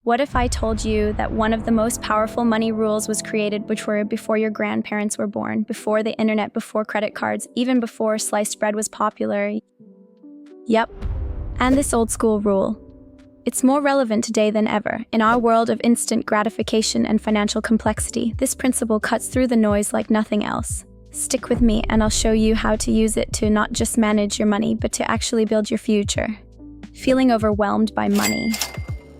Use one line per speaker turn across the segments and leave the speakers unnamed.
What if I told you that one of the most powerful money rules was created which were before your grandparents were born, before the internet, before credit cards, even before sliced bread was popular? Yep. And this old school rule. It's more relevant today than ever. In our world of instant gratification and financial complexity, this principle cuts through the noise like nothing else. Stick with me and I'll show you how to use it to not just manage your money, but to actually build your future. Feeling overwhelmed by money?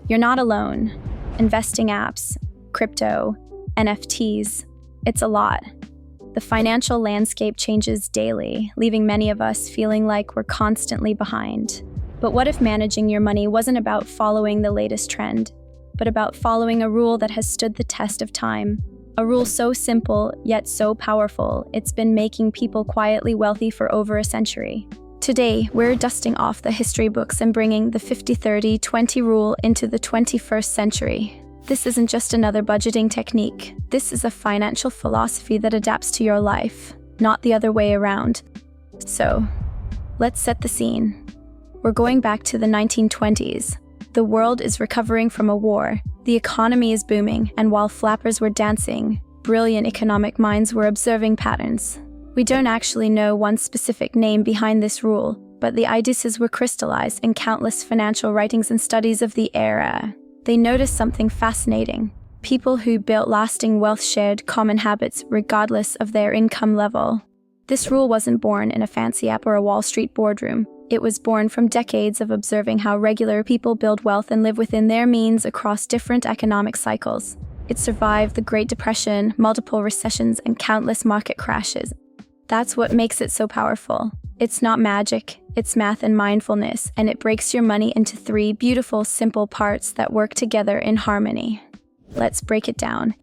You're not alone. Investing apps, crypto, NFTs, it's a lot. The financial landscape changes daily, leaving many of us feeling like we're constantly behind. But what if managing your money wasn't about following the latest trend, but about following a rule that has stood the test of time? A rule so simple, yet so powerful, it's been making people quietly wealthy for over a century. Today, we're dusting off the history books and bringing the 50-30-20 rule into the 21st century. This isn't just another budgeting technique. This is a financial philosophy that adapts to your life, not the other way around. So, let's set the scene. We're going back to the 1920s. The world is recovering from a war, the economy is booming, and while flappers were dancing, brilliant economic minds were observing patterns. We don't actually know one specific name behind this rule, but the ideas were crystallized in countless financial writings and studies of the era. They noticed something fascinating. People who built lasting wealth shared common habits regardless of their income level. This rule wasn't born in a fancy app or a Wall Street boardroom. It was born from decades of observing how regular people build wealth and live within their means across different economic cycles. It survived the Great Depression, multiple recessions, and countless market crashes. That's what makes it so powerful. It's not magic, it's math and mindfulness, and it breaks your money into 3 beautiful, simple parts that work together in harmony. Let's break it down.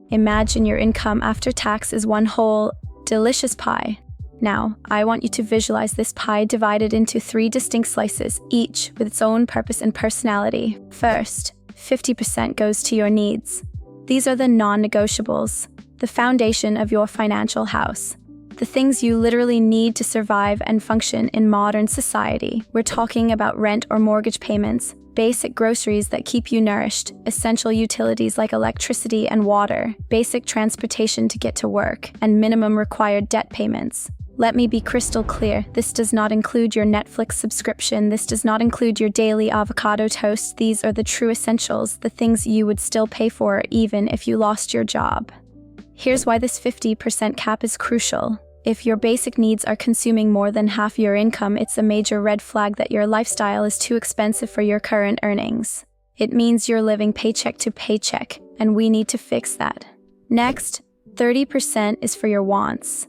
Imagine your income after tax is one whole, delicious pie. Now, I want you to visualize this pie divided into 3 distinct slices, each with its own purpose and personality. First, 50% goes to your needs. These are the non-negotiables, the foundation of your financial house. The things you literally need to survive and function in modern society. We're talking about rent or mortgage payments, basic groceries that keep you nourished, essential utilities like electricity and water, basic transportation to get to work, and minimum required debt payments. Let me be crystal clear, this does not include your Netflix subscription, this does not include your daily avocado toast. These are the true essentials, the things you would still pay for even if you lost your job. Here's why this 50% cap is crucial. If your basic needs are consuming more than half your income, it's a major red flag that your lifestyle is too expensive for your current earnings. It means you're living paycheck to paycheck, and we need to fix that. Next, 30% is for your wants.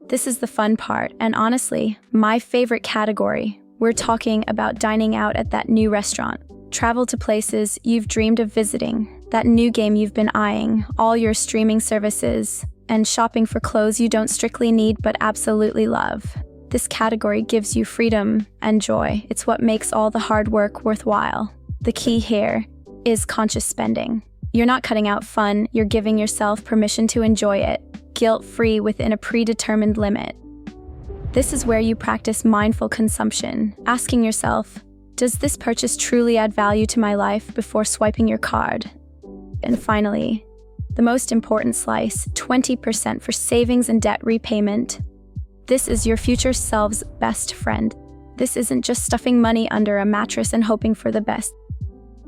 This is the fun part, and honestly, my favorite category. We're talking about dining out at that new restaurant, travel to places you've dreamed of visiting, that new game you've been eyeing, all your streaming services, and shopping for clothes you don't strictly need but absolutely love. This category gives you freedom and joy. It's what makes all the hard work worthwhile. The key here is conscious spending. You're not cutting out fun, you're giving yourself permission to enjoy it, guilt-free within a predetermined limit. This is where you practice mindful consumption, asking yourself, does this purchase truly add value to my life before swiping your card? And finally, the most important slice, 20% for savings and debt repayment. This is your future self's best friend. This isn't just stuffing money under a mattress and hoping for the best.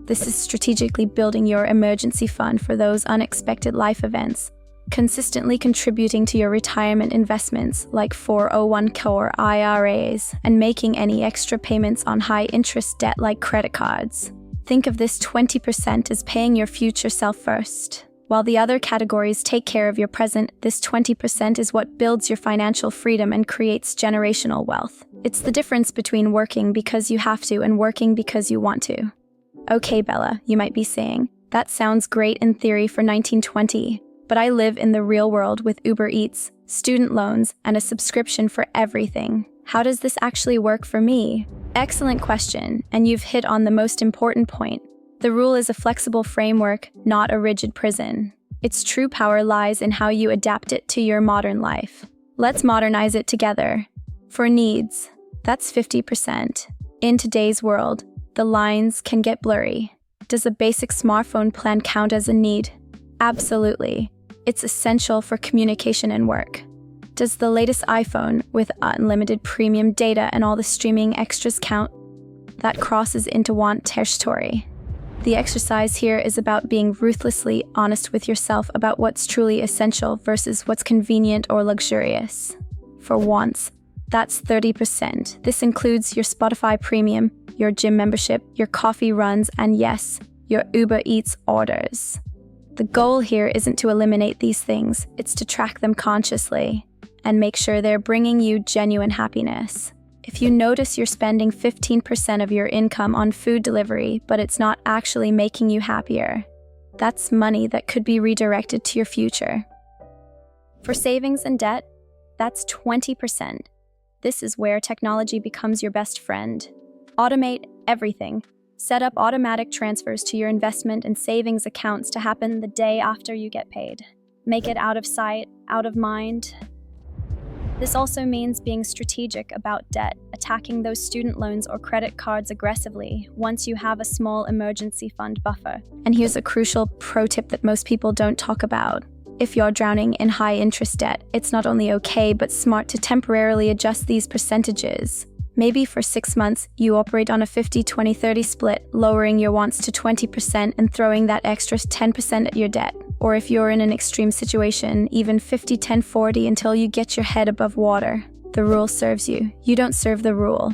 This is strategically building your emergency fund for those unexpected life events, consistently contributing to your retirement investments like 401k or IRAs, and making any extra payments on high-interest debt like credit cards. Think of this 20% as paying your future self first. While the other categories take care of your present, this 20% is what builds your financial freedom and creates generational wealth. It's the difference between working because you have to and working because you want to. Okay, Bella, you might be saying, that sounds great in theory for 1920, but I live in the real world with Uber Eats, student loans, and a subscription for everything. How does this actually work for me? Excellent question, and you've hit on the most important point. The rule is a flexible framework, not a rigid prison. Its true power lies in how you adapt it to your modern life. Let's modernize it together. For needs, that's 50%. In today's world, the lines can get blurry. Does a basic smartphone plan count as a need? Absolutely. It's essential for communication and work. Does the latest iPhone with unlimited premium data and all the streaming extras count? That crosses into want territory. The exercise here is about being ruthlessly honest with yourself about what's truly essential versus what's convenient or luxurious. For wants, that's 30%. This includes your Spotify Premium, your gym membership, your coffee runs, and yes, your Uber Eats orders. The goal here isn't to eliminate these things, it's to track them consciously and make sure they're bringing you genuine happiness. If you notice you're spending 15% of your income on food delivery, but it's not actually making you happier, that's money that could be redirected to your future. For savings and debt, that's 20%. This is where technology becomes your best friend. Automate everything. Set up automatic transfers to your investment and savings accounts to happen the day after you get paid. Make it out of sight, out of mind. This also means being strategic about debt, attacking those student loans or credit cards aggressively once you have a small emergency fund buffer. And here's a crucial pro tip that most people don't talk about. If you're drowning in high-interest debt, it's not only okay but smart to temporarily adjust these percentages. Maybe for 6 months, you operate on a 50-20-30 split, lowering your wants to 20% and throwing that extra 10% at your debt. Or if you're in an extreme situation, even 50-10-40 until you get your head above water. The rule serves you. You don't serve the rule.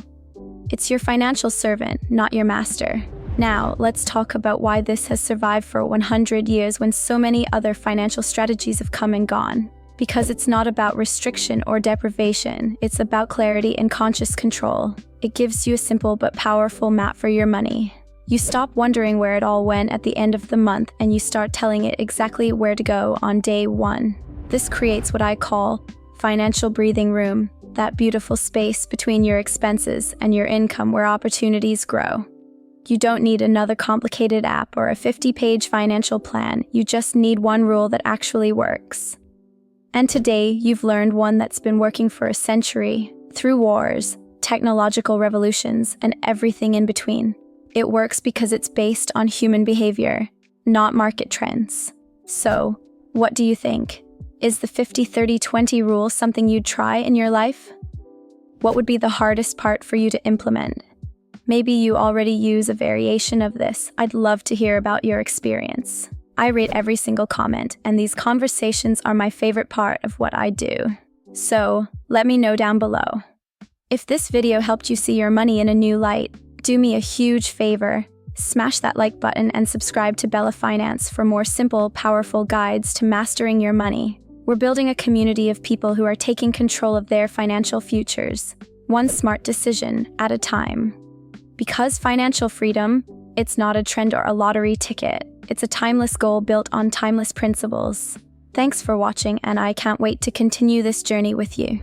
It's your financial servant, not your master. Now, let's talk about why this has survived for 100 years when so many other financial strategies have come and gone. Because it's not about restriction or deprivation, it's about clarity and conscious control. It gives you a simple but powerful map for your money. You stop wondering where it all went at the end of the month and you start telling it exactly where to go on day one. This creates what I call financial breathing room, that beautiful space between your expenses and your income where opportunities grow. You don't need another complicated app or a 50-page financial plan, you just need one rule that actually works. And today, you've learned one that's been working for a century, through wars, technological revolutions, and everything in between. It works because it's based on human behavior, not market trends. So, what do you think? Is the 50-30-20 rule something you'd try in your life? What would be the hardest part for you to implement? Maybe you already use a variation of this. I'd love to hear about your experience. I read every single comment, and these conversations are my favorite part of what I do. So, let me know down below. If this video helped you see your money in a new light, do me a huge favor. Smash that like button and subscribe to Bella Finance for more simple, powerful guides to mastering your money. We're building a community of people who are taking control of their financial futures, one smart decision at a time. Because financial freedom, it's not a trend or a lottery ticket. It's a timeless goal built on timeless principles. Thanks for watching, and I can't wait to continue this journey with you.